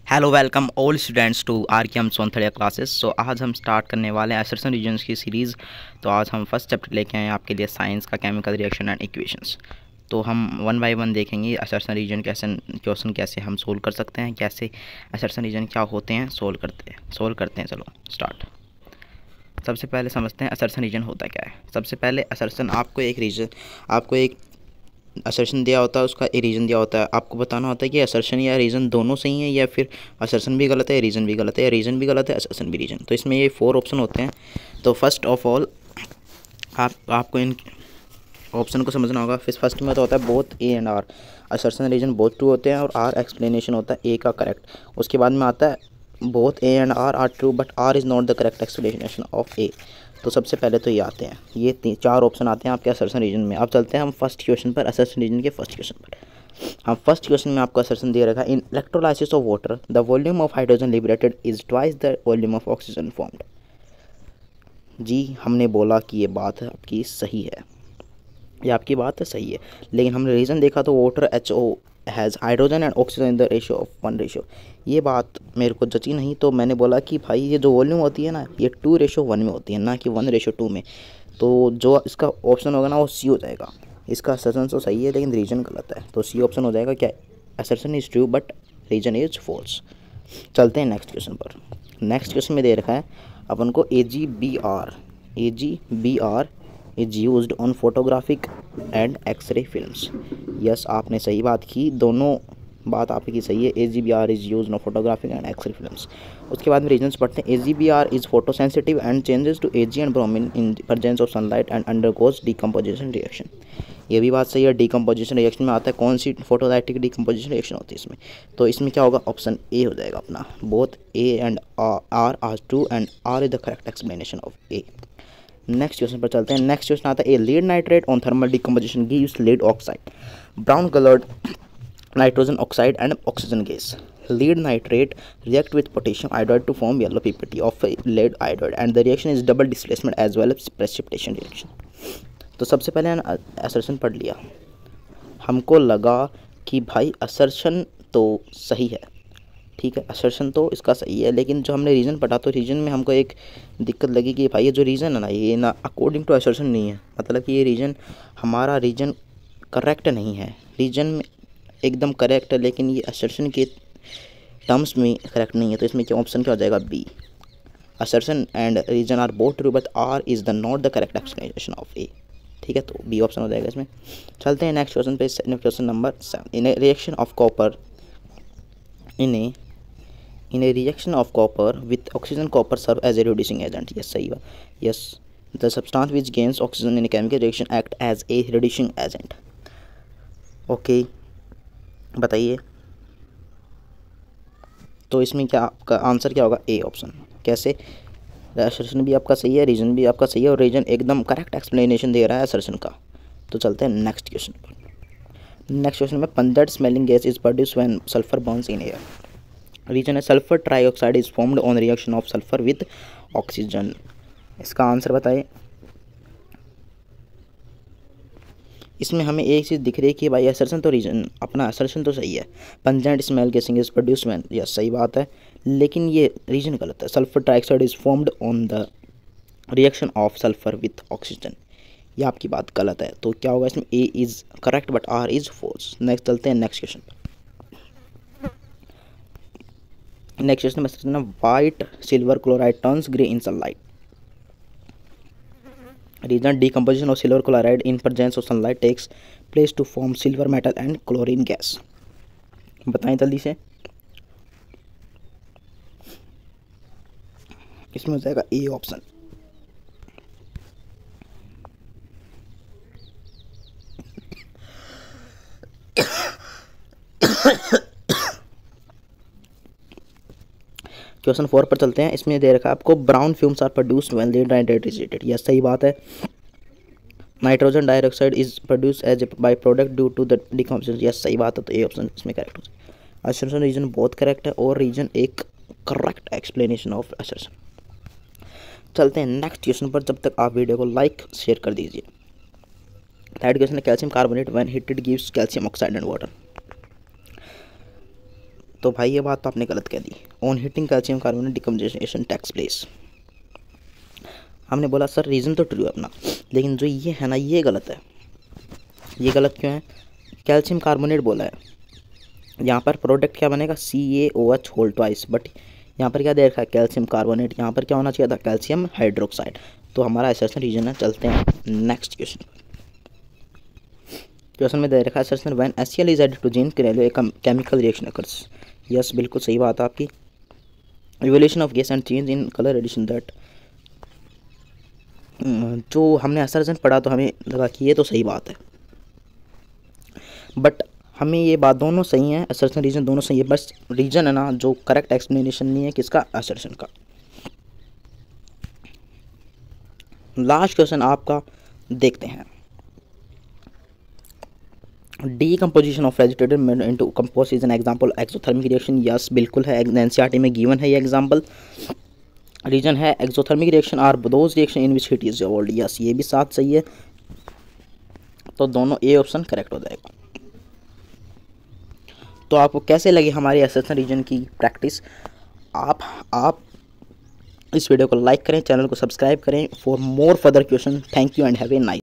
Hello welcome all students to R K M Sonthadiya classes. So आज हम start करने वाले हैं असरसन रीजन्स की सीरीज़। तो आज हम फर्स्ट चैप्टर लेके आए हैं आपके लिए साइंस का, केमिकल रिएक्शन एंड इक्वेशंस। तो हम वन बाय वन देखेंगे असरसन रीजन क्वेश्चन कैसे हम सोल्व कर सकते हैं, कैसे असरसन रीजन क्या होते हैं, सोल्व करते हैं। चलो स्टार्ट। सबसे पहले समझते हैं असरसन रीजन होता क्या है। सबसे पहले असरसन आपको एक असर्शन दिया होता है, उसका ए रीज़न दिया होता है। आपको बताना होता है कि असर्शन या रीज़न दोनों सही है, या फिर असर्शन भी गलत है, रीज़न भी गलत है, या रीज़न भी गलत है, असर्शन भी रीज़न। तो इसमें ये 4 ऑप्शन होते हैं। तो फर्स्ट ऑफ ऑल आपको इन ऑप्शन को समझना होगा। फिर फर्स्ट में तो होता है both A and R, assertion reason both true होते हैं, और आर एक्सप्लेनेशन होता है ए का करेक्ट। उसके बाद में आता है both A and R true but R is not the correct explanation of A. तो सबसे पहले तो ये आते हैं, ये 4 ऑप्शन आते हैं आपके असर्शन रीजन में। अब चलते हैं हम फर्स्ट क्वेश्चन पर, असर्शन रीजन के फर्स्ट क्वेश्चन पर। हम फर्स्ट क्वेश्चन में आपको असर्शन दे रखा है, in electrolysis of water the volume of hydrogen liberated is twice the volume of oxygen formed. जी हमने बोला कि ये बात आपकी सही है, ये आपकी बात सही है, लेकिन हमने रीज़न देखा तो water HO has hydrogen and oxygen in the ratio of 1:। ये बात मेरे को जची नहीं, तो मैंने बोला कि भाई ये जो वॉल्यूम होती है ना, ये 2:1 में होती है, ना कि 1:2 में। तो जो इसका ऑप्शन होगा ना वो सी हो जाएगा। इसका असर्शन तो सही है लेकिन रीजन गलत है, तो सी ऑप्शन हो जाएगा। क्या assertion is true but reason is false. चलते हैं नेक्स्ट क्वेश्चन पर। नेक्स्ट क्वेश्चन में दे रखा है अपन को AgBr is used on photographic and x-ray films. Yes आपने सही बात की, दोनों बात आपकी सही है। AgBr is used on photographic and x-ray films. उसके बाद में रीजन्स पढ़ते हैं। AgBr is photosensitive and changes to Ag and bromine in presence of sunlight and undergoes decomposition reaction. ये भी बात सही है। डीकम्पोजिशन रिएक्शन में आता है, कौन सी फोटोलाइटिक डीकम्पोजिशन रिएक्शन होती है इसमें। तो इसमें क्या होगा, ऑप्शन ए हो जाएगा अपना। Both A and R are true and R is the correct explanation of A. Next question पर चलते हैं। नेक्स्ट क्वेश्चन आता है, A lead nitrate on thermal decomposition gives lead oxide, brown coloured nitrogen oxide and oxygen gas. Lead nitrate react with potassium iodide to form yellow PPT of lead iodide and the reaction is double displacement as well as precipitation reaction। तो सबसे पहले assertion पढ़ लिया, हमको लगा कि भाई assertion तो सही है, ठीक है, असर्शन तो इसका सही है, लेकिन जो हमने रीज़न पढ़ा तो रीज़न में हमको एक दिक्कत लगी कि भाई ये जो रीज़न है ना, ये ना अकॉर्डिंग टू असर्शन नहीं है। मतलब कि ये रीज़न हमारा रीज़न करेक्ट नहीं है, रीज़न में एकदम करेक्ट है लेकिन ये असर्शन के टर्म्स में करेक्ट नहीं है। तो इसमें क्या ऑप्शन क्या हो जाएगा, B. Assertion and reason are both true but R is the not the correct explanation of A. ठीक है, तो बी ऑप्शन हो जाएगा इसमें। चलते हैं नेक्स्ट क्वेश्चन पे। Question number 7, in a reaction of copper in a reaction of copper with oxygen copper serve as a reducing agent. Yes सही बात, yes the substance which gains oxygen in a chemical reaction act as a reducing agent. Okay बताइए, तो इसमें क्या आपका answer क्या होगा, A option. कैसे, असर्शन भी आपका सही है, रीजन भी आपका सही है, और रीजन एकदम करेक्ट एक्सप्लेनेशन दे रहा है असर्शन का। तो चलते हैं नेक्स्ट क्वेश्चन पर। नेक्स्ट क्वेश्चन में, pungent smelling gas is produce when sulphur burns in air. Reason है sulphur trioxide is formed on reaction of sulphur with oxygen. इसका आंसर बताइए। इसमें हमें एक चीज़ दिख रही है कि भाई असर्शन तो रीजन अपना असर्शन तो सही है, pungent smell gassing is produce when, yes सही बात है, लेकिन ये रीजन गलत है। Sulphur trioxide is formed on the reaction of sulphur with oxygen, ये आपकी बात गलत है। तो क्या होगा इसमें, A is correct but R is false. Next चलते हैं नेक्स्ट क्वेश्चन पर। नेक्स्ट क्वेश्चन में, white silver chloride turns grey in sunlight. Reason, decomposition of silver chloride in presence of sunlight takes place to form silver metal and chlorine gas। बताएं जल्दी से। इसमें हो जाएगा ए ऑप्शन। क्वेश्चन 4 पर चलते हैं। इसमें दे रखा है आपको, brown fumes are produced when lead nitrate is heated. यह सही बात है। Nitrogen dioxide is produce as a by-product due to the decomposition. यह सही बात है, तो ए ऑप्शन इसमें करेक्ट हो जाएगा। असर्शन रीजन बहुत करेक्ट है, और रीजन एक करेक्ट एक्सप्लेनेशन ऑफ असर्शन। चलते हैं नेक्स्ट क्वेश्चन पर। जब तक आप वीडियो को लाइक शेयर कर दीजिए। थर्ड क्वेश्चन है, calcium carbonate when heated gives calcium oxide and water. तो भाई ये बात तो आपने गलत कह दी। On heating calcium carbonate decomposition takes place. हमने बोला सर रीज़न तो ट्रू है अपना, लेकिन जो ये है ना ये गलत है। ये गलत क्यों है? कैल्शियम कार्बोनेट बोला है, यहाँ पर प्रोडक्ट क्या बनेगा CaOH होल ट्वाइस, बट यहाँ पर क्या दे रखा है कैल्शियम कार्बोनेट, यहाँ पर क्या होना चाहिए था कैल्शियम हाइड्रोक्साइड। तो हमारा असर्शन रीजन है। चलते हैं नेक्स्ट क्वेश्चन में दे रखा है assertion when HCl is added to zinc क्रेलो a chemical reaction occurs. Yes बिल्कुल सही बात है आपकी। Evolution of gas and change in colour addition that, जो हमने असर्शन पढ़ा तो हमें लगा कि ये तो सही बात है, बट हमें ये बात दोनों सही है, असर्शन रीजन दोनों सही है, बस रीजन है ना जो करेक्ट एक्सप्लेनेशन नहीं है किसका, असर्शन का। लास्ट क्वेश्चन आपका देखते हैं। Decomposition of vegetative into compost is an example exothermic reaction. Yes बिल्कुल है, एनसीईआरटी में गिवन है ये एग्जांपल। रीजन है exothermic reaction are those reaction in which heat is evolved. Yes ये भी साथ सही है, तो दोनों ए ऑप्शन करेक्ट हो जाएगा। तो आपको कैसे लगी हमारी असर्शन रीजन की प्रैक्टिस? आप इस वीडियो को लाइक करें, चैनल को सब्सक्राइब करें for more further question. Thank you and have a nice.